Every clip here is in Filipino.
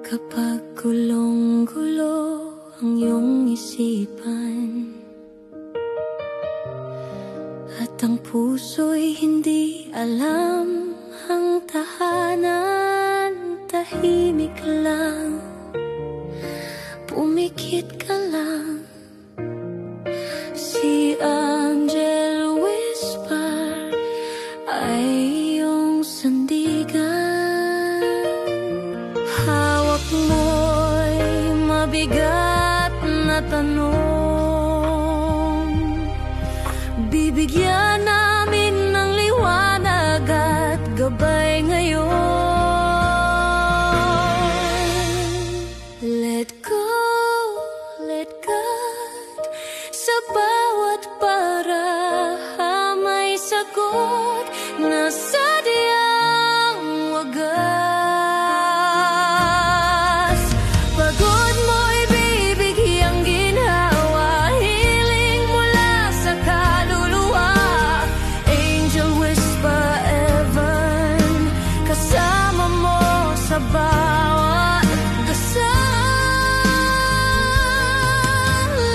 Kapag gulong-gulo ang iyong isipan at ang puso'y hindi alam ang tahanan, tahimik lang, pumikit ka lang. Si Angel Whisper ay iyong sandigan. Hawak mo'y mabigat na tanong, bibigyan namin ng liwanag at gabay ngayon. Let go, let God, sa bawat may sagot na sadyang wagas. Pagod mo'y bibigyang ginhawa, hiling mula sa kaluluwa. Angel Whisper Evan, kasama mo sa bawat dasal.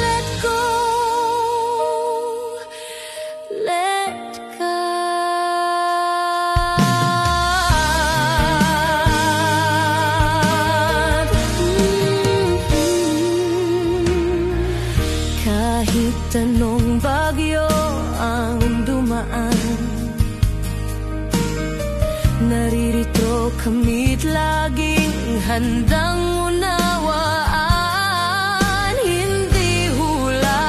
Let go, let God. Kahit anong bagyo ang dumaan, naririto kami't laging handang unawaan. Hindi hula,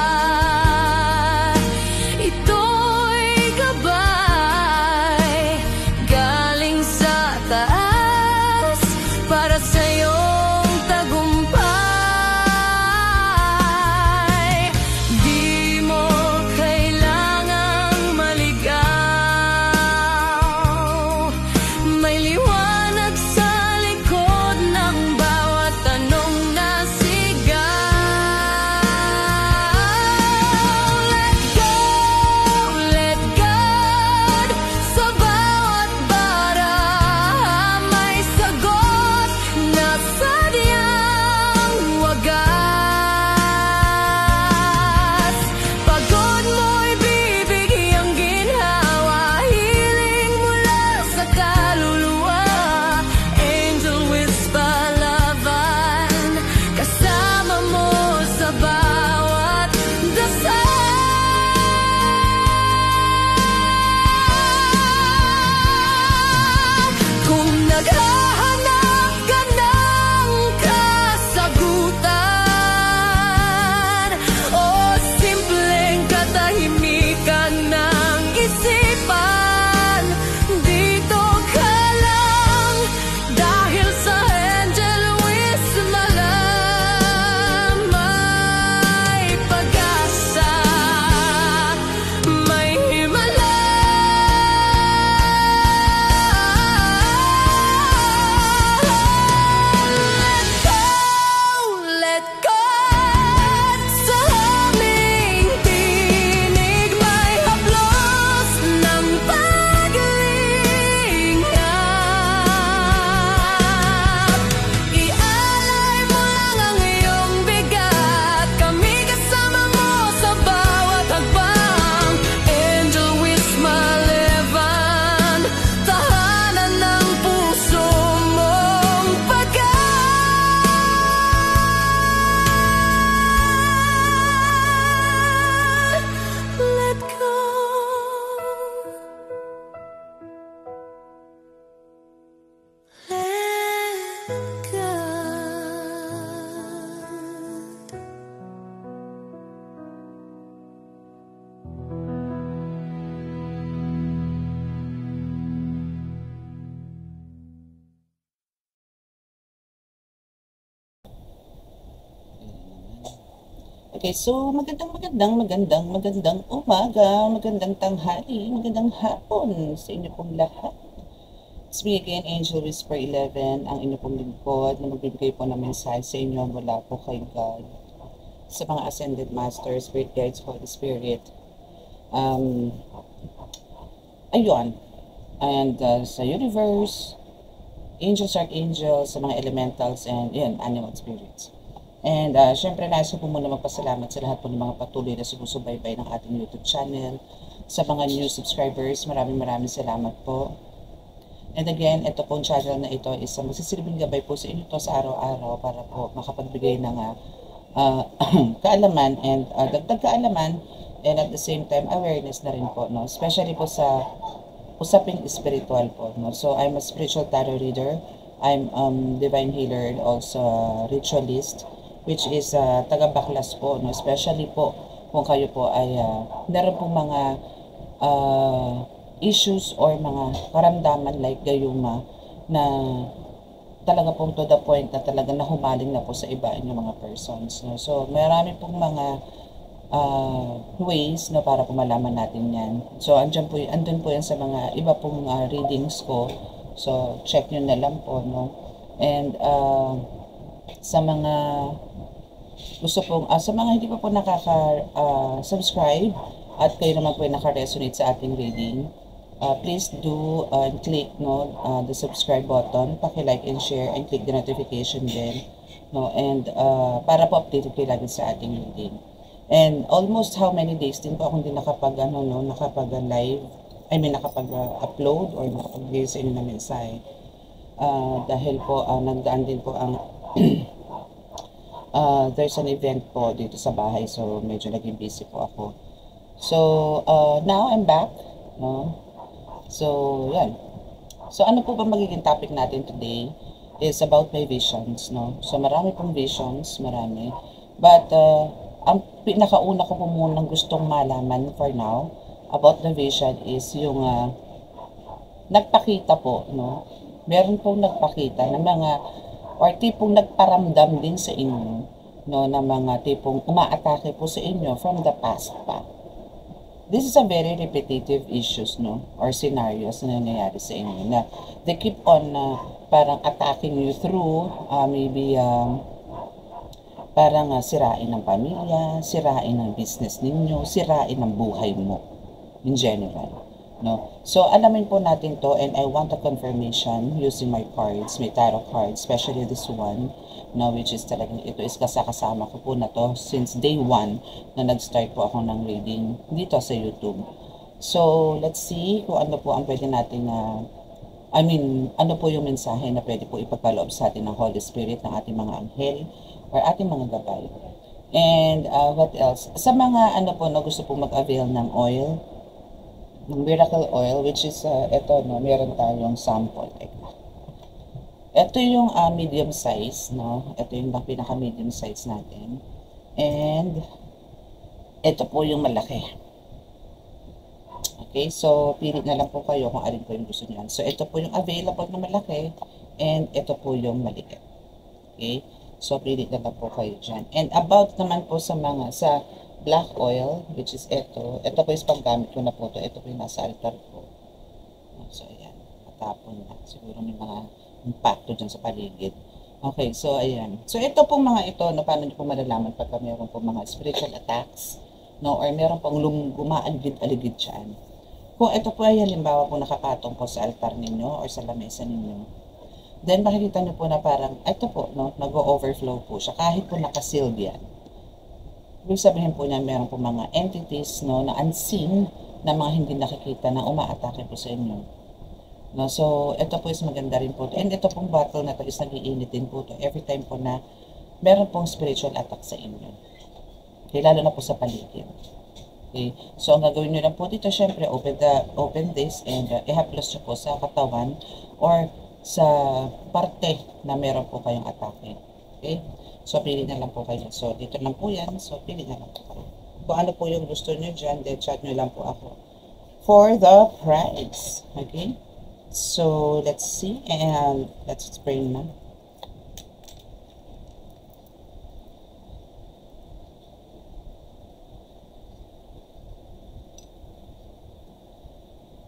ito'y gabay galing sa taas para sa'yong tagumpay. Di mo kailangang maligaw, may liwanag sa likod ng bawat tanong na sigaw. Let go, let God, sa bawat may sagot na sadyang wagas. Pagod mo'y bibigyang ginhawa, hiling mula sa kaluluwa. Angel Whisper Laban, kasama mo sa bawat dasal. Kung naghahanap ka ng kasagutan o simpleng katahimikan ng isipan, dito ka lang dahil sa Angel Whisper may pag-asa, may himala. Let God, sa aming tinig may haplos ng paglingap. Ialay mo lang ang iyong bigat, kami kasama mo sa bawat hakbang. Angel Whisper Levan, tahanan ng puso mong let go. Let God. Okay, so magandang umaga, magandang tanghali, magandang hapon sa inyo pong lahat. It's me again, Angel Whisper 11, ang inyo pong lingkod na magbibigay po ng mensahe sa inyo mula po kay God, sa mga Ascended Masters, Spirit Guides, Holy Spirit, Um, ayun. And sa universe, angels, archangels, sa mga elementals, and yun, animal spirits. And syempre, nais ko po muna magpasalamat sa lahat po ng mga patuloy na sumusubaybay ng ating YouTube channel. Sa mga new subscribers, maraming salamat po. And again, ito pong channel na ito is magsisilbing gabay po sa inyo to sa araw-araw para po makapagbigay ng kaalaman and dagdag kaalaman, and at the same time awareness na rin po, no? Especially po sa usaping spiritual po, no? So I'm a spiritual tarot reader, I'm divine healer and also ritualist, which is taga-baklas po, no? Especially po kung kayo po ay meron po mga issues or mga karamdaman like gayuma na talaga pong to the point na talaga nahumaling na po sa iba inyong mga persons, no? So marami pong mga ways na para po malaman natin yan. So andun po yan sa mga iba pong readings ko. So check nyo na lang po, no? And sa mga gusto pong sa mga hindi pa po nakaka-subscribe at kayo naman po ay naka-resonate sa ating reading, please do click, no, the subscribe button, paki-like and share, and click the notification bell, no, and para po updated kayo lagi sa ating reading. And almost how many days din po ako hindi nakapag-live, nakapag-upload or nakapag-give sa inyo ng mensahe. Dahil po nagdaan din po ang there's an event po dito sa bahay, so medyo naging busy po ako. So now I'm back, no? So yan. So ano po ba magiging topic natin today is about my visions, no? So marami pong visions, marami. But ang pinakauna ko po munang gustong malaman for now about the vision is yung nagpakita po, no? Meron pong nagpakita ng mga or tipong nagparamdam din sa inyo, no, na mga tipong umaatake po sa inyo from the past pa. This is a very repetitive issues, no, or scenarios na nangyayari sa inyo na they keep on parang attacking you through maybe parang sirain ng pamilya, sirain ng business ninyo, sirain ng buhay mo in general, no? So alamin po natin to, and I want a confirmation using my cards, my tarot cards, especially this one, no, which is talagang ito is kasama ko po na to since day 1 na nag-start po ako ng reading dito sa YouTube. So let's see kung ano po ang pwede natin ano po yung mensahe na pwede po ipagkaloob sa atin ng Holy Spirit, ng ating mga anghel or ating mga gabay. And what else? Sa mga po na gusto po mag-avail ng oil, ng miracle oil, which is ito, no, meron tayong sample. Ito yung medium size, no? Ito yung pinaka-medium size natin. And ito po yung malaki. Okay, so pili na lang po kayo kung alin po yung gusto niyo. So ito po yung available na malaki, and ito po yung maliit. Okay, so pili na lang po kayo dyan. And about naman po sa black oil, which is ito po is paggamit ko na po ito. Ito po yung nasa altar ko. So ayan, matapon na. Siguro may mga impacto dyan sa paligid. Okay, so ayan. So ito pong mga ito, no, paano nyo po malalaman pagka meron po mga spiritual attacks, no, or meron pong gumaaligid-aligid dyan. Kung ito po ay halimbawa po nakapatong po sa altar ninyo or sa lamesa ninyo, then makikita nyo po na parang, ito po, no, nag-overflow po siya kahit po nakasealed yan. Ibig sabihin po niya meron po mga entities, no, na unseen, na mga hindi nakikita na umaatake po sa inyo. No, so ito po is maganda rin po. And ito pong bottle na to is nag-iinit din po to every time po na meron pong spiritual attack sa inyo. Okay, lalo na po sa paligid. Okay, so ang gagawin nyo lang po dito, syempre open this and ihaplos nyo po sa katawan or sa parte na meron po kayong atake. Okay, so pili na lang po kayo. So dito lang po yan, so pili na lang po kayo. Kung ano po yung gusto nyo dyan, then chat nyo lang po ako for the price. Okay, so let's see, and let's bring na.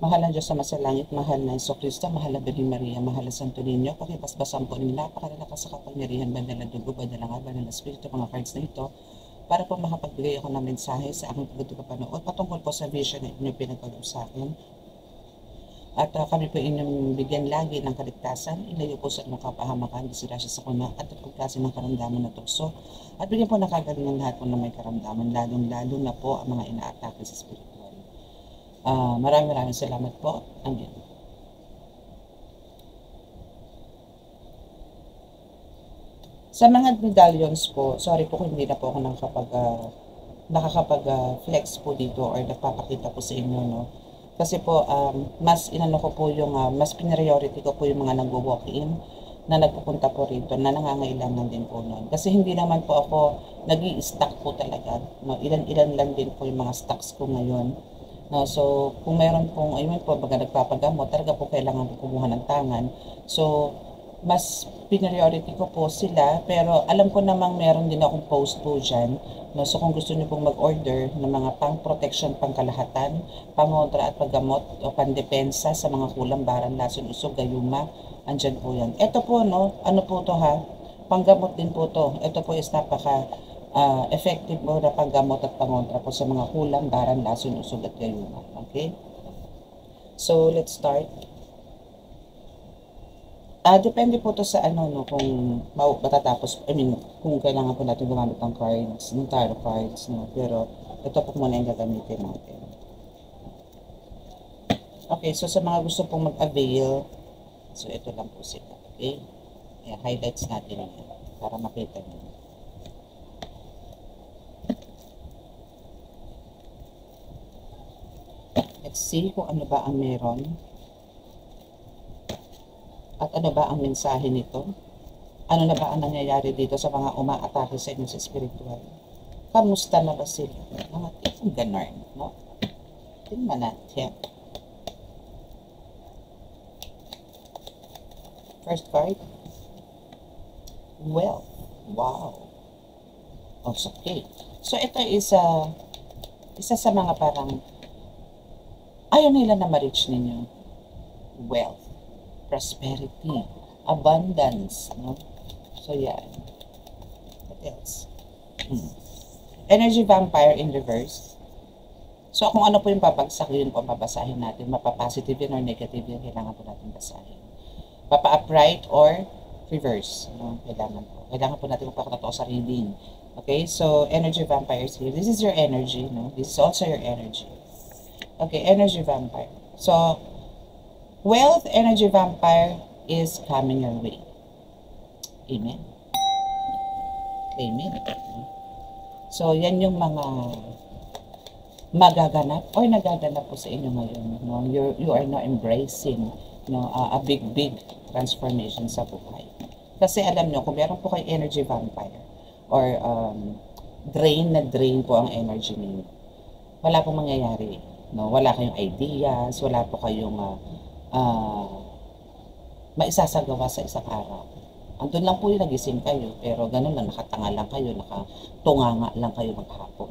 Mahal na Diyos sa masalangit, mahal na Iso Kristo, mahal na Birhen Maria, mahal na Santo Niño, pakibasbasan po nila, napakalalakas sa kapangyarihan, banal na dugo, banal na nga, banal na Espiritu, mga cards na ito, para po makapagbigay ako ng mensahe sa aking tagapanood patungkol po sa vision na inyong pinagkaloob sa akin. At kami po inyong bigyan lagi ng kaligtasan, ilayo po sa inyong kapahamakan, disgrasya sa kuna at pagklase ng karamdaman na tukso. At bigyan po nakagalingan lahat po na may karamdaman, lalong-lalo na po ang mga inaatake sa spiritual. Maraming salamat po. Amen. Sa mga medallions po, sorry po kung hindi na po ako nakakapag-flex po dito or nagpapakita po sa inyo, no? Kasi po, mas inano ko po yung, mas priority ko po yung mga nag-walk-in na nagpupunta po rito na nangangailangan din po noon. Kasi hindi naman po ako nag-i-stock po talaga. No? Ilan-ilan lang din po yung mga stocks ko ngayon. No? So, kung mayroon pong, ayun po, baga nagpapagamot, talaga po kailangan po kumuha ng tangan. So, mas priority ko po sila, pero alam ko namang meron din akong post po dyan. No? So kung gusto niyo pong mag-order ng mga pang-protection, pangkalahatan, pangontra at paggamot o pandepensa sa mga kulang, baran, lason, usog, gayuma, andyan po yan. Ito po, no? Ano po to ha? Panggamot din po to. Ito po is napaka effective po na panggamot at pangontra po sa mga kulang, baran, lason, usog at gayuma. Okay? So let's start. Depende po to sa ano, no, kung matatapos, kung kailangan po natin gumamit ng cards, ng tarot cards, no, pero ito po muna yung gagamitin natin. Okay, so sa mga gusto pong mag-avail, so ito lang po sila, okay? Ayan, highlights natin yan, para makita nyo. Let's see kung ano ba ang meron. At ano ba ang mensahe nito? Ano na ba ang nangyayari dito sa mga umaatake sa inyo sa spiritual? Kamusta na ba sila? Mga tipong ganon, no? Tingnan natin. First card. Wealth. Wow. Okay. So ito is isa sa mga parang ayaw nila na ma-reach ninyo. Wealth. Prosperity, abundance, no? So, yan. What else? Energy vampire in reverse. So, kung ano po yung babagsak, yun po ang babasahin natin. Mapa-positive yun or negative yun, kailangan po natin basahin. Papa-upright or reverse, no? Kailangan po natin magpakatotoo sa reading. Okay, so, energy vampires here. This is your energy, no? This is also your energy. Okay, energy vampire. So, wealth energy vampire is coming your way. Amen. Amen. So, yan yung mga magaganap or nagaganap po sa inyo ngayon. No? You are now embracing, no, a big transformation sa buhay. Kasi alam nyo, kung meron po kayo energy vampire or drain po ang energy ninyo, wala pong mangyayari. No? Wala kayong ideas, wala po kayong maisasagawa sa isang araw. Andun lang po yung nagising kayo, pero ganun lang, nakatanga lang kayo, nakatunganga lang kayo maghapon.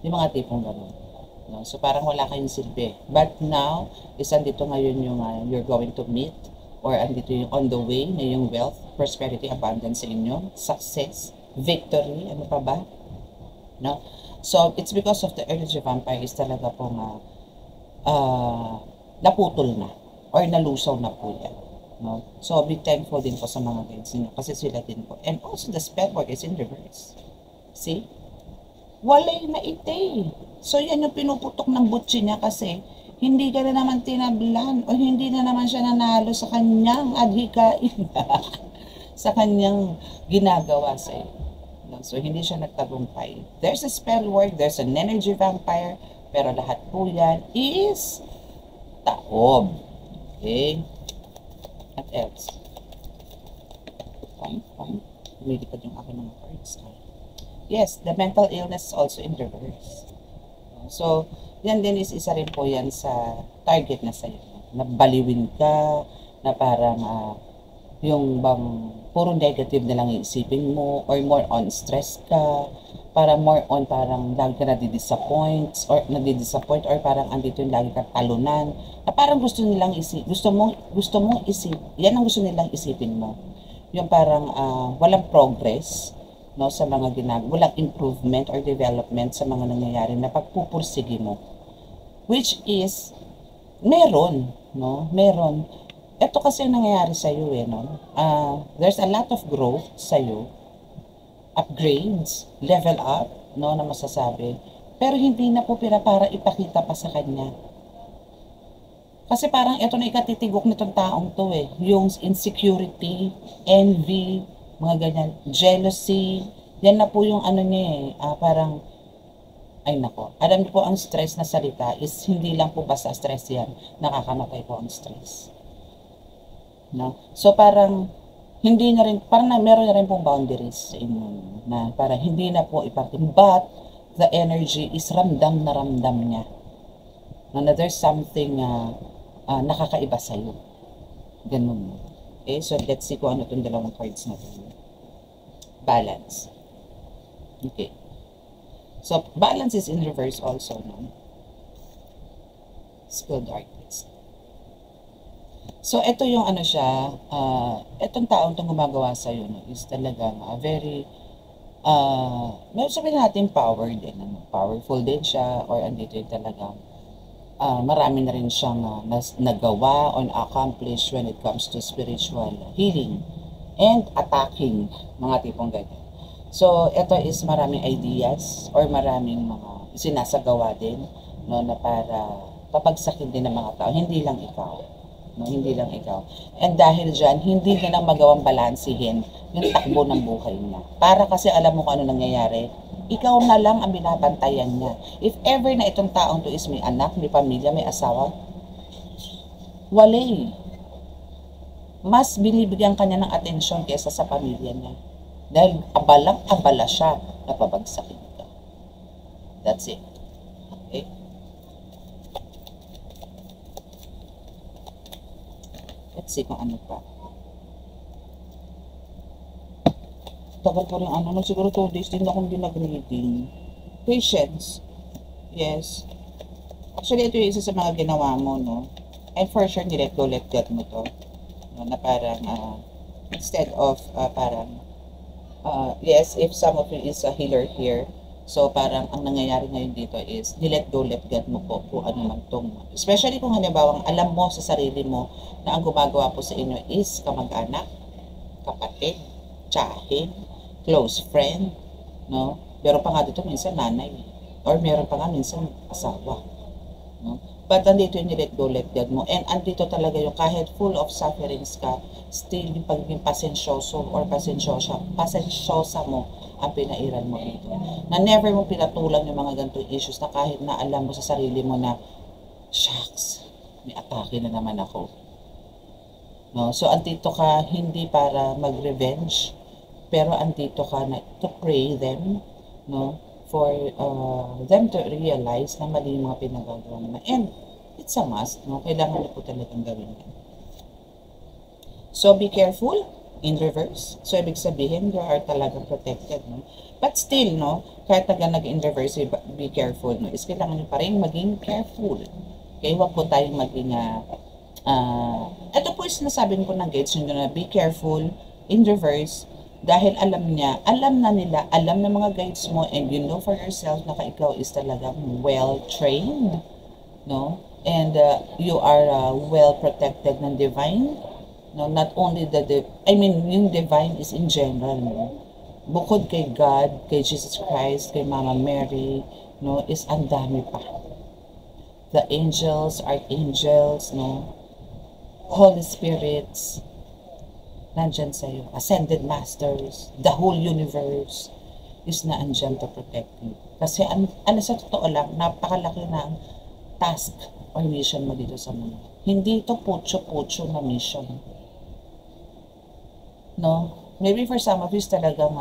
Yung mga tipong ganun. No? So parang wala kayong silbi. But now, andito ngayon yung you're going to meet, or andito yung on the way na yung wealth, prosperity, abundance sa inyo, success, victory, ano pa ba? No? So it's because of the energy vampire is talaga pong naputol na. Or nalusaw na po yan. No? So, be thankful din po sa mga guides niyo. Kasi sila din po. And also, the spell work is in reverse. See? Walay na ite. So, yan yung pinuputok ng butsi niya kasi hindi ka na naman tinablan o hindi na naman siya nanalo sa kanyang adhikain. Sa kanyang ginagawa sa iyo. No? So, hindi siya nagtagumpay. There's a spell work, there's an energy vampire, pero lahat po yan is taob. Okay. What else? Fine. Lumilipad yung akin mga cards. Yes, the mental illness is also in reverse. So, yan din is isa rin po yan sa target na sa'yo. Nabaliwin ka, na parang yung bang puro negative na lang iisipin mo, or more on stress ka, para more on parang lagi ka nadidisappoint, or parang andito yung lagi kang talunan, na parang gusto mong isip, yan ang gusto nilang isipin mo. Yung parang walang progress, no, sa mga walang improvement or development sa mga nangyayari na pagpupursige mo. Which is, meron, no? Meron. Ito kasi ang nangyayari sa iyo no? There's a lot of growth sa iyo, upgrades, level up, no, na masasabi. Pero hindi na po para ipakita pa sa kanya. Kasi parang ito na ikatitigok nitong taong to yung insecurity, envy, mga ganyan, jealousy, yan na po yung ano niya parang, ay nako, alam niyo po ang stress na salita is hindi lang po basta stress yan, nakakamatay po ang stress. No? So parang, hindi na rin, parang meron na rin pong boundaries sa inyo, na parang hindi na po ipatin, but the energy is ramdam na ramdam niya. No, na there's something nakakaiba sa'yo. Ganun. Okay, so let's see kung ano itong dalawang cards na ito. Balance. Okay. So, balance is in reverse also, no? Skilled artist. So, ito yung ano siya, itong taong itong gumagawa sa'yo, no, is talagang very, may sabihin natin power din, ano? Powerful din siya, or andito yung talagang, marami na rin siyang nagawa or accomplish when it comes to spiritual healing and attacking, mga tipong ganyan. So, ito is maraming ideas or maraming mga sinasagawa din, no, na para papagsakin din ng mga tao, hindi lang ikaw. No, hindi lang ikaw. And dahil dyan, hindi niya nang magawang balansihin yung takbo ng buhay niya. Para kasi alam mo kung ano nangyayari, ikaw na lang ang binabantayan niya. If ever na itong taong to is may anak, may pamilya, may asawa, wala. Mas binibigyan kanya ng atensyon kaysa sa pamilya niya. Dahil abalang-abala siya na pabagsakin ka. That's it. Okay? Let's see kung ano pa. Tagal po rin ano, siguro 2 days din akong nag-reading. Patience. Yes. Actually, ito yung isa sa mga ginawa mo, no? And for sure, let go, let God mo to. No, na parang, instead of, parang, yes, if some of you is a healer here, so parang ang nangyayari ngayon dito is, let go, let God mo po kung ano man tong, especially kung halimbawa, alam mo sa sarili mo na ang gumagawa po sa inyo is kamag-anak, kapatid, tiyahin, close friend, no? Meron pa nga dito minsan nanay, or meron pa nga minsan asawa, no? But andito yung let go, let God mo. And andito talaga yung kahit full of sufferings ka, still yung pagiging pasensyoso or pasensyosa mo ang pinairan mo dito. Na never mo pinatulan yung mga ganitong issues na kahit na alam mo sa sarili mo na, shucks, may atake na naman ako. No? So andito ka hindi para mag-revenge, pero andito ka na to pray them, no? For them to realize na mali yung mga pinagagawa naman. And it's a must, no? Kailangan na po talagang gawin yan. So be careful in reverse. So ibig sabihin, you are talagang protected, no? But still, no? Kahit nag-in reverse, be careful, no? Is kailangan nyo pa rin maging careful. Okay, huwag po tayong maging, ito po is sinasabi ko ng gates nyo na be careful in reverse. Dahil alam na nila, alam ng mga guides mo, and you know for yourself na ikaw is talagang well-trained, no? And you are well protected ng divine, no? Not only yung divine is in general, no? Bukod kay God, kay Jesus Christ, kay Mama Mary, no? Is ang dami pa. The angels, archangels, no? Holy Spirits, nandyan sa'yo. Ascended Masters, the whole universe is na andyan to protect you. Kasi sa totoo lang, napakalaki na task or mission mo dito sa mundo. Hindi ito putyo-putyo na mission. No? Maybe for some of you, talagang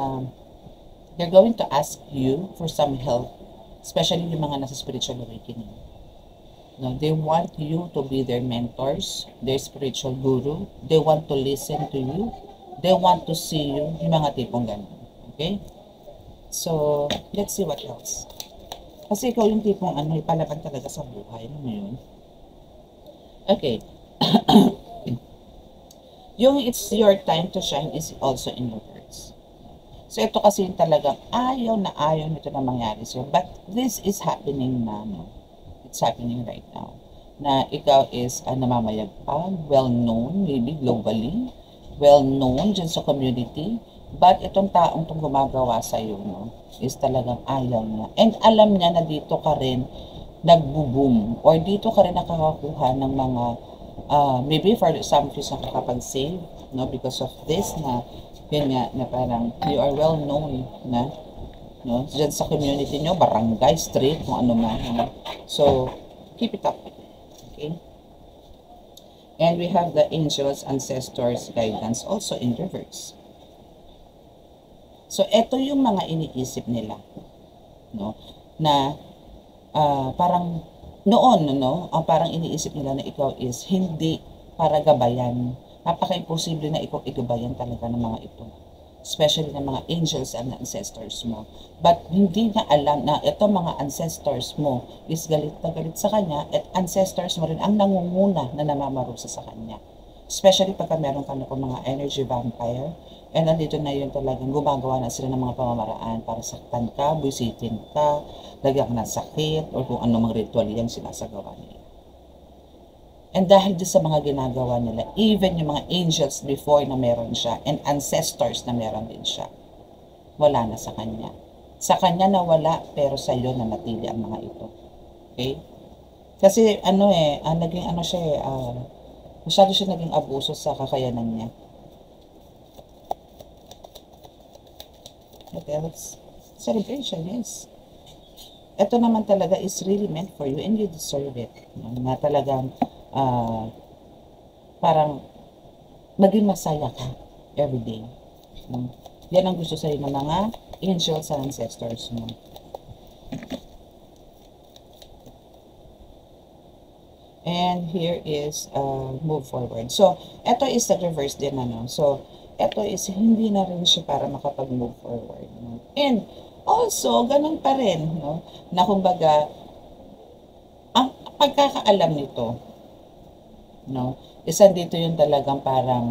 they're going to ask you for some help, especially yung mga nasa spiritual awakening. No, they want you to be their mentors, their spiritual guru. They want to listen to you. They want to see you. Yung mga tipong ganun. Okay? So, let's see what else. Kasi ikaw yung tipong ipalaban talaga sa buhay. Ano yun? Okay. Yung it's your time to shine is also in your words. So, ito kasi yung talagang ayaw na ayaw nito na mangyari sa'yo. But this is happening na, no? It's happening right now. Na ikaw is namamayagpag, well-known, maybe globally, well-known dyan sa community. But itong taong itong gumagawa sa'yo, no, is talagang ayaw niya. And alam niya na dito ka rin nagbo-boom or dito ka rin nakakakuha ng mga maybe for some reason nakakapag-save, no, because of this na yun nga, na parang you are well known na, no, dyan sa community nyo, barangay, street, kung ano man, no? So keep it up, okay? And we have the angels, ancestors, guidance also in reverse. So ito yung mga iniisip nila, no, na parang noon, no, parang iniisip nila na ikaw is hindi para gabayan. Napaka-imposible na ikaw igabayan talaga ng mga ito. Especially ng mga angels and ancestors mo. But hindi na alam na ito mga ancestors mo is galit na galit sa kanya at ancestors mo rin ang nangunguna na namamarusa sa kanya. Especially pagka meron ka na po mga energy vampire. And nandito na yun talagang gumagawa na sila ng mga pamamaraan para saktan ka, busitin ka, lagyan ka ng sakit, or kung anong ritual yung sinasagawa nila. And dahil din sa mga ginagawa nila, even yung mga angels before na meron siya, and ancestors na meron din siya, wala na sa kanya. Sa kanya na wala, pero sa iyo na natili ang mga ito. Okay? Kasi naging siya masyado siya naging abuso sa kakayanan niya. What else? Celebration, yes. Ito naman talaga is really meant for you and you deserve it. Na talagang parang maging masaya ka everyday. Yan ang gusto sa'yo ng mga angels and ancestors mo. And here is move forward. So, ito is the reverse din, ano. So, ito is hindi na rin siya para makapag-move forward. No? And also, ganun pa rin, no? Na kumbaga, ang pagkakaalam nito, no? Isa dito yung talagang parang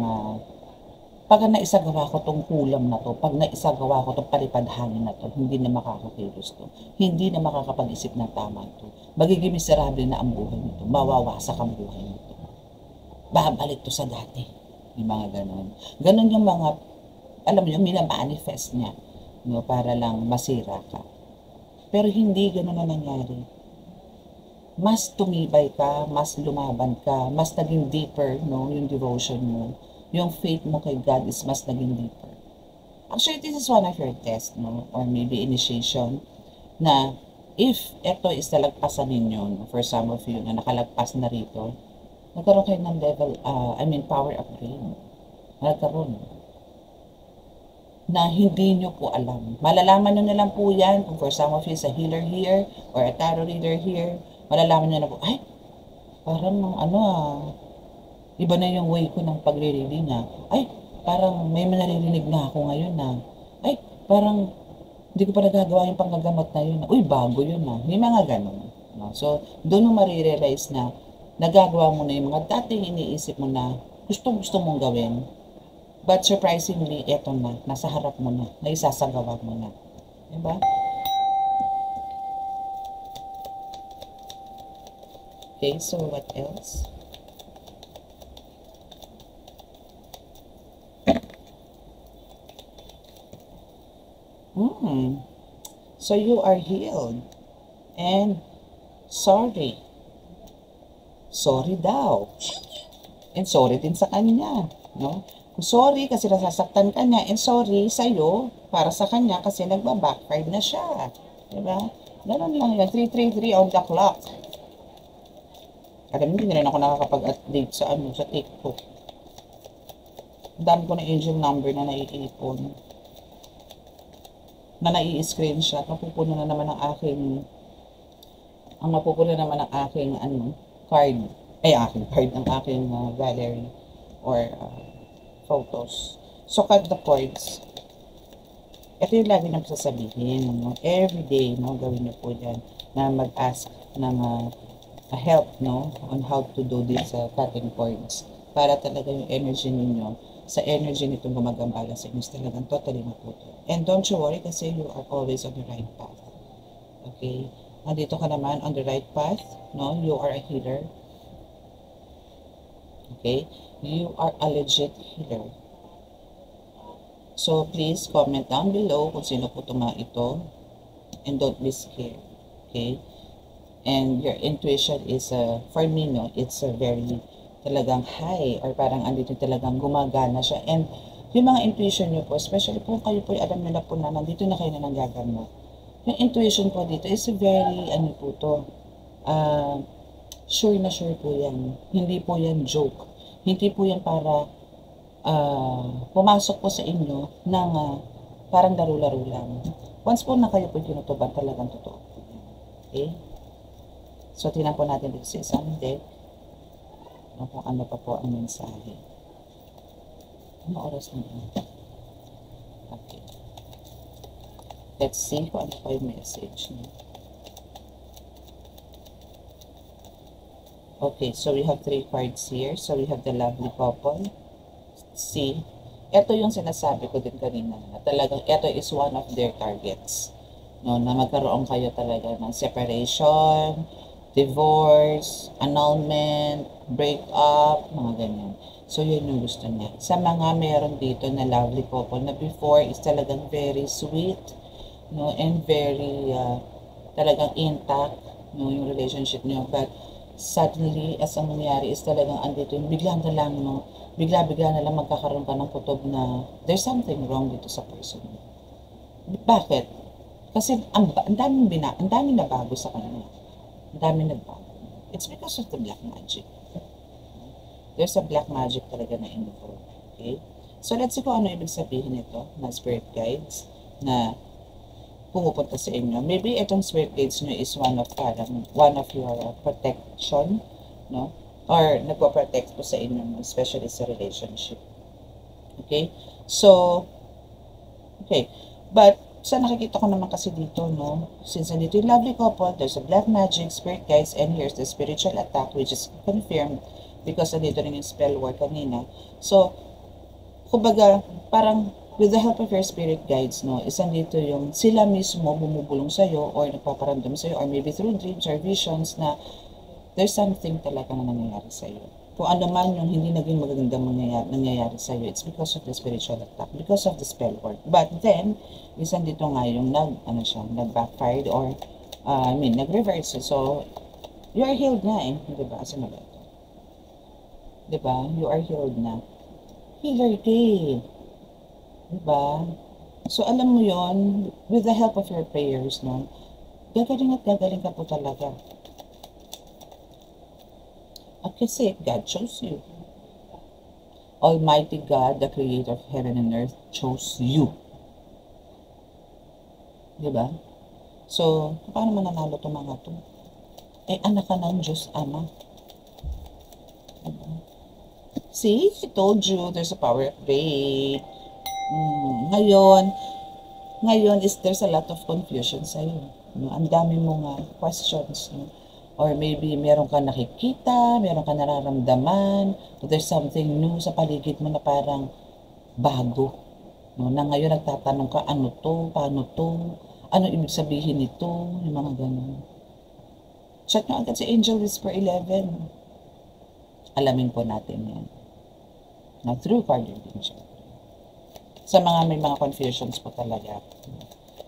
pag naisagawa ko tong kulam na to, pag naisagawa ko tong palipadhangin na to, hindi na makakakilos to. Hindi na makakapag-isip ng tama to. Magiging miserable na ang buhay nito. Mawawasak ang buhay nito. Babalik to sa dati. Yung mga ganon. Ganon yung mga, alam mo yung minamanifest niya, no, para lang masira ka. Pero hindi ganon na nangyari. Mas tumibay ka, mas lumaban ka, mas naging deeper, no, yung devotion mo. Yung faith mo kay God is mas naging deeper. Actually, this is one of your tests, no, or maybe initiation, na if ito is nalagpasan ninyo, no, for some of you na nakalagpas na rito, nagkaroon kayo ng level, power upgrade. Nagkaroon. Na hindi nyo po alam. Malalaman nyo na lang po yan, kung for some of you is a healer here, or a tarot reader here, malalaman nyo na po, ay, parang iba na yung way ko ng pagre-reading na, ay, parang may naririnig na ako ngayon na, ay, parang hindi ko pa nagagawa yung panggagamot na yun. Uy, bago yun na. May mga ganun. No? So, doon mo marirealize na nagagawa mo na yung mga dating iniisip mo na gusto mong gawin. But surprisingly, eto na. Nasa harap mo na. Naisasagawa mo na. Diba? Okay, so what else? So you are healed. And sorry. Sorry daw. And sorry din sa kanya. No? Sorry kasi nasasaktan ka niya. And sorry sa'yo para sa kanya kasi nagba-backfire na siya. Diba? Ganun lang yan. 333 on the clock. Alam mo, hindi rin ako nakakapag-update sa sa TikTok. Dami ko na angel number na naiipon. Na nai-screenshot. Mapupuno na naman ang aking card. Aking card. Ang aking gallery or photos. So, cut the points. Ito yung lagi nang sasabihin. No? Every day, no, gawin niyo po yan na mag-ask ng help, no, on how to do this cutting points para talaga yung energy ninyo sa energy nitong gumagambala sa inyo is talagang totally maputol. And don't you worry kasi you are always on the right path. Okay? Nandito ka naman on the right path, no? You are a healer. Okay? You are a legit healer. So, please comment down below kung sino po itong ito. And don't be scared. Okay? And your intuition is, for me, no, it's a very talagang high or parang andito talagang gumagana siya. And yung mga intuition nyo po, especially kung kayo po alam nila po na nandito na kayo na nanggagamot. Yung intuition po dito is very, ano po to, sure na sure po yan. Hindi po yan joke. Hindi po yan para pumasok po sa inyo ng parang laro-laro lang. Once po na kayo po tinutuban, talagang totoo. Okay? So, tingnan po natin dito sa isang deck kung ano pa po ang mensahe. Ano oras na yun? Okay. Let's see kung ano pa yung message niya. Okay, so we have 3 cards here. So, we have the lovely couple. See, ito yung sinasabi ko din kanina na talagang ito is one of their targets. No, na magkaroon kayo talaga ng separation, divorce, annulment, breakup, mga ganyan. So, yun yung gusto niya. Sa mga meron dito na lovely couple na before is talagang very sweet, no, and very talagang intact, no, yung relationship niyo. But suddenly, as ang nangyari is talagang andito yung bigla na lang, no, bigla-bigla na lang magkakaroon ka ng kutob na there's something wrong dito sa person. Bakit? Kasi ang daming nabago sa kanya. Ang daming nagbago. It's because of the black magic. There's a black magic talaga na involved. Okay? So let's see kung ano ibig sabihin nito na spirit guides na pumupunta sa inyo. Maybe itong spirit guides nyo is one of your protection, no? Or nagpo-protect po sa inyo, especially sa relationship. Okay? So, okay. But, sa nakikita ko naman kasi dito, no? Since nandito yung lovely couple, there's a black magic, spirit guides, and here's the spiritual attack, which is confirmed because nandito rin yung spell work kanina. So, kumbaga, parang with the help of your spirit guides, no, is nandito yung sila mismo bumubulong sa'yo or nagpaparamdam sa'yo or maybe through dreams or visions na there's something talaga na nangyayari sa'yo. Kung ano man yung hindi naging magagandang nangyayari sa'yo, it's because of the spiritual attack, because of the spell work. But then, isan dito nga yung nag-backfired or, nag-reverse. So, you are healed na eh. Diba? Asa na ba ito? Diba? You are healed na. Healer day. Diba? So, alam mo yon with the help of your prayers, no? Gagaling at gagaling ka po talaga. At kasi God chose you. Almighty God, the creator of heaven and earth, chose you. Diba? So, paano mananalo itong mga to? Eh, anak ka ng Diyos Ama. Diba? See, I told you, there's a power of faith. Ngayon is there's a lot of confusion sa'yo. No? Ang dami mong questions. No? Or maybe meron ka nakikita, meron ka nararamdaman, there's something new sa paligid mo na parang bago. No? Na ngayon nagtatanong ka, ano to, paano to, ano ibig sabihin nito, yung mga ganun. Check nyo agad si Angel Whisper 11. Alamin po natin yan. Now, through card reading siya. Sa mga may mga confusions po talaga.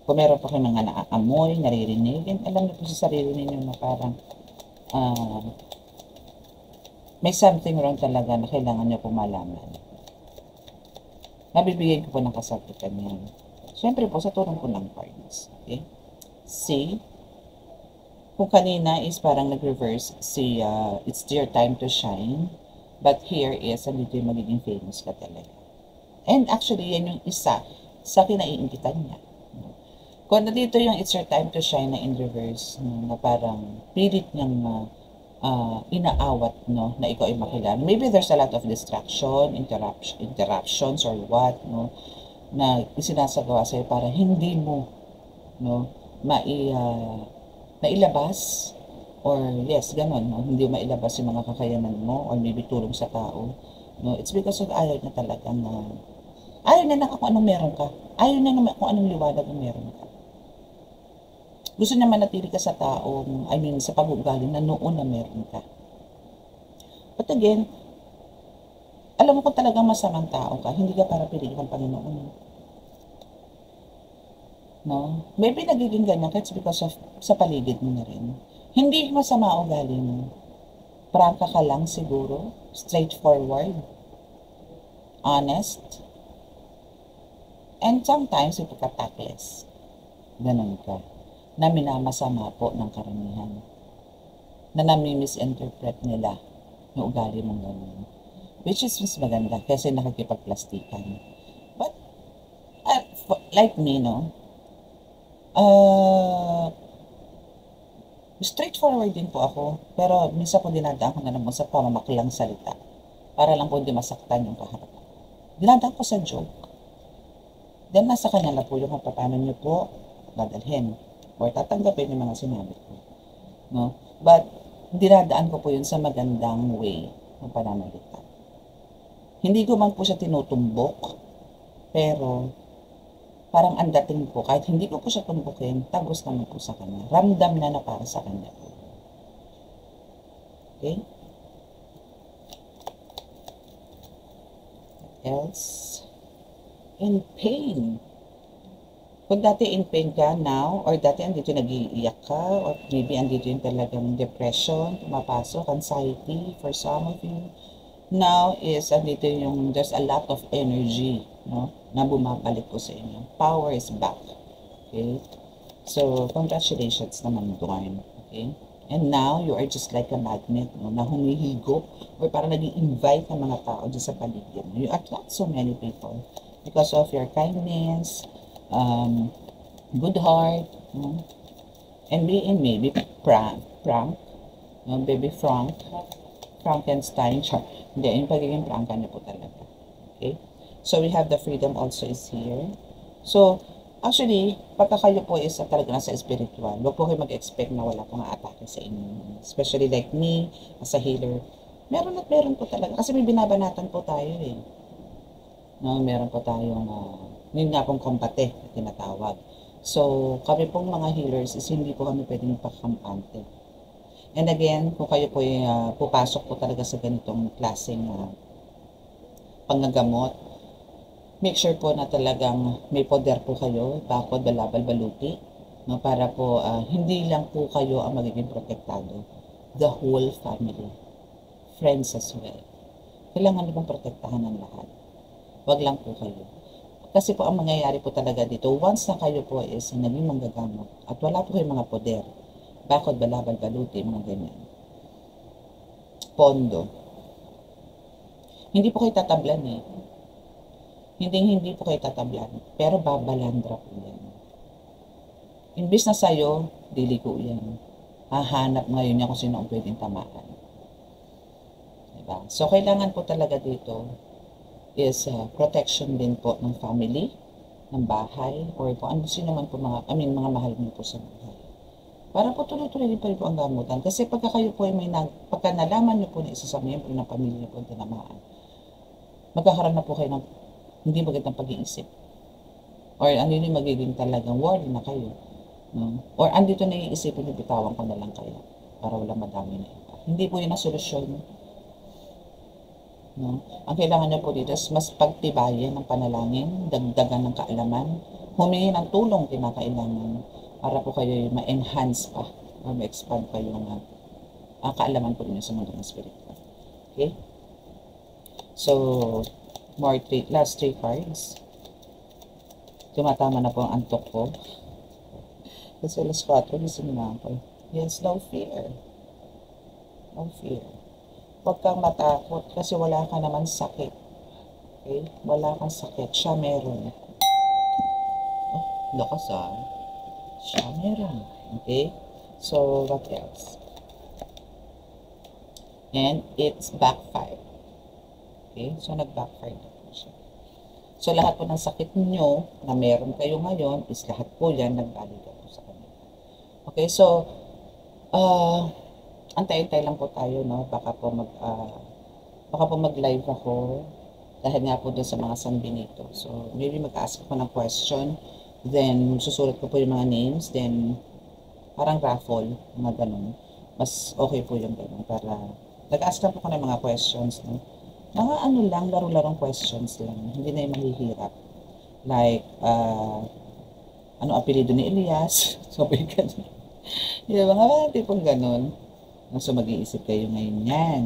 Kung meron po kayo mga naaamoy, naririnig, and alam niyo po sa sarili ninyo na parang may something wrong talaga na kailangan niyo po malaman. Nabibigay ko po ng kasagutan yan. Siyempre po, sa tulong po ng cards. Okay? See? Kung kanina is parang nag-reverse, see, it's your time to shine. But here is, andito yung magiging famous ka talaga. And actually, yan yung isa sa kinaiingitan niya. Kung nandito yung it's your time to shine na in reverse, no, na parang pilit niyang inaawat, no, na ikaw ay makilala. Maybe there's a lot of distraction, interruptions or what, no, na isinasagawa sa'yo para hindi mo, no, mailabas or yes, ganon, no, hindi mo mailabas yung mga kakayanan mo or maybe tulong sa tao. No? It's because of ayaw niya talaga na, ayaw niya na kung anong meron ka. Ayaw niya na kung anong liwanag na meron ka. Gusto niya manatili ka sa taong, sa pag-uugali na noon na meron ka. But again, alam mo kung talagang masamang tao ka, hindi ka para piliin ng Panginoon. No? Maybe nagiging ganyan ka, it's because of sa paligid mo na rin. Hindi masama ugali mo. Prangka ka lang siguro, straightforward, honest, and sometimes ipagka-tactless. Ganun ka. Na minamasama po ng karamihan. Na nami-misinterpret nila yung ugali mong ganun. Which is mas maganda kasi nakikipagplastikan. But, like me, no? Straightforward din po ako. Pero minsan po dinadaan ko na naman sa pamamaklang salita. Para lang po hindi masaktan yung kaharap. Dinadaan ko sa joke. Then nasa kanya na po yung kung paano nyo po dadalhin. Or tatanggapin yung mga sinabi ko. No? But, dinadaan ko po yun sa magandang way ng pananalita. Hindi ko man po siya tinutumbok, pero parang ang dating po, kahit hindi ko po siya tumbukin, tagos naman po sa kanya. Ramdam na para sa kanya po. Okay? What else? In pain. Kung dati in pain ka now, or dati andito nag-iiyak ka, or maybe andito yung talagang depression, pumapasok, anxiety for some of you. Now is andito yung there's a lot of energy, no, na bumabalik po sa inyo. Power is back. Okay? So, congratulations naman doon. Okay? And now, you are just like a magnet, no, na humihigop, or parang nag-i-invite ng mga tao dyan sa paligid. You attract so many people because of your kindness, good heart, and being maybe Frank, baby Frankenstein, hindi, yung pagiging prangka niya po talaga. Okay? So, we have the freedom also is here. So, actually, pagka kayo po is talaga nasa spiritual, huwag po kayo mag-expect na wala pong atake sa inyo. Especially like me, as a healer, meron at meron po talaga. Kasi may binabanatan po tayo eh. No, meron po tayong yun nga pong kombate na tinatawag. So, kami pong mga healers is hindi po kami pwedeng pagkampante. And again, kung kayo po pupasok po talaga sa ganitong klaseng panggagamot, make sure po na talagang may poder po kayo, bakod, balabal, baluti, no, para po hindi lang po kayo ang magiging protektado. The whole family. Friends as well. Kailangan nyo pong protektahan ng lahat. Wag lang po kayo. Kasi po ang mangyayari po talaga dito, once na kayo po is naging manggagamot at wala po kayong mga poder, bakod, balabal, baluti, mga ganyan. Pondo. Hindi po kayo tatablan eh. Hindi po kayo tatablan. Pero babalandra po yan. Imbis na sa'yo, diliko yan. Hahanap ngayon niya kung sino ang pwedeng tamaan. Diba? So, kailangan po talaga dito is protection din po ng family, ng bahay, or kung ano sino man po mga mahal mo po sa buhay. Para po tuloy-tuloy din po ang gamutan. Kasi pagka kayo po ay pagka nalaman niyo po na isa sa miyembro ng pamilya niyo po ang tinamaan, magkakaroon na po kayo ng hindi magandang pag-iisip. Or ano yun yung magiging talagang worry na kayo. No? Or andito na iisipin yung bitawan ko na lang kayo para wala madami na iba. Hindi po yun ang solusyon. No? Ang kailangan niyo po dito is mas pagtibayan ng panalangin, dagdagan ng kaalaman, humingi ng tulong kinakailangan para po kayo ma-enhance pa o ma-expand pa yung kaalaman po ninyo sa mundo ng spiritual. Okay? So, last 3 cards. Tumatama na po ang antok ko. Kasi alas 4, gising na ako. Yes, no fear. No fear. Huwag kang matakot kasi wala ka naman sakit. Okay? Wala kang sakit. Siya meron. Oh, lakas siya meron. Okay? So, what else? And it's backfire. Okay? So, nag-backfire na po siya. So, lahat po ng sakit niyo na meron kayo ngayon is lahat po yan nagbalikan po sa kanila. Okay? So, antay-antay lang po tayo, no? Baka po baka po mag-live ako dahil nga po doon sa mga San Benito. So, maybe mag-ask ako ng question, then susulat ko po yung mga names, then parang raffle, mga ganun. Mas okay po yung ganun para nag-ask lang po ko ng mga questions, no? Mga ano lang, laro-larong questions lang. Hindi na yung mahihirap. Like, ano apelido ni Elias? So, ganun. Di ba? Mga tipong ganun. So, mag-iisip kayo ngayon yan.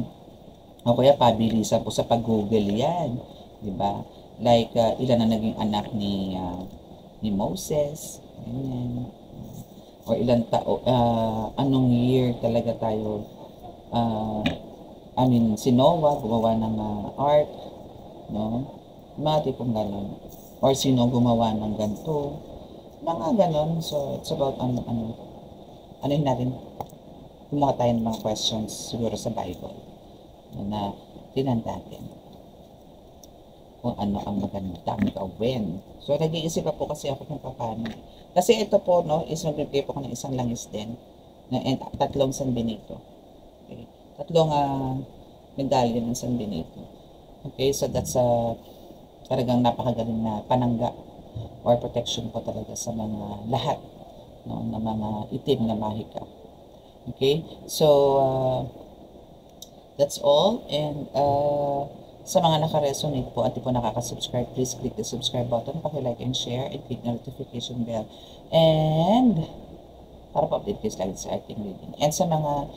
O kaya, pabilisan po sa pag-google yan. Di ba? Like, ilan na naging anak ni Moses. Ganyan. O ilan anong year talaga tayo, si Noah gumawa ng ark, no? Mga tipong ganon. Or sino gumawa ng ganito. Mga ganon. So, it's about anuhin natin, kumuha tayo ng mga questions siguro sa Bible na tinan natin kung ano ang magandang gawin. So, nag-iisip po kasi ako kung paano. Kasi ito po, no, is mag-prepare po ko ng isang langis din and tatlong San Benito. Okay. Tatlong medalya ng San Benito. Okay, so that's talagang napakagaling na panangga or protection po talaga sa mga lahat, no, ng mga itim na mahika. Okay, so that's all. And sa mga naka-resonate po at di po nakaka-subscribe, please click the subscribe button, paki-like and share, and click the notification bell. And para pa-update kayo lagi sa ating reading. And sa mga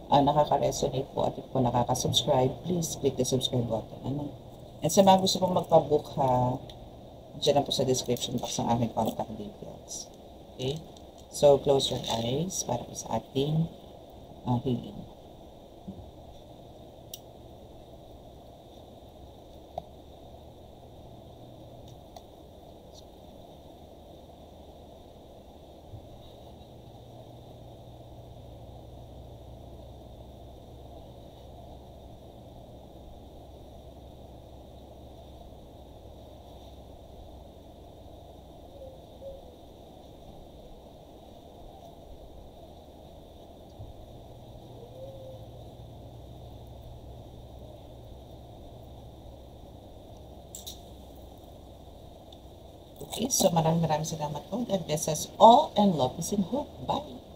nakaka-resonate po at di po nakaka-subscribe, please click the subscribe button. Ano? And sa mga gusto pong magpa-book dyan lang po sa description box ang aking contact details. Okay? So, close your eyes para po sa ating healing. Okay, so maraming salamat po. God bless us all and love is in hope. Bye!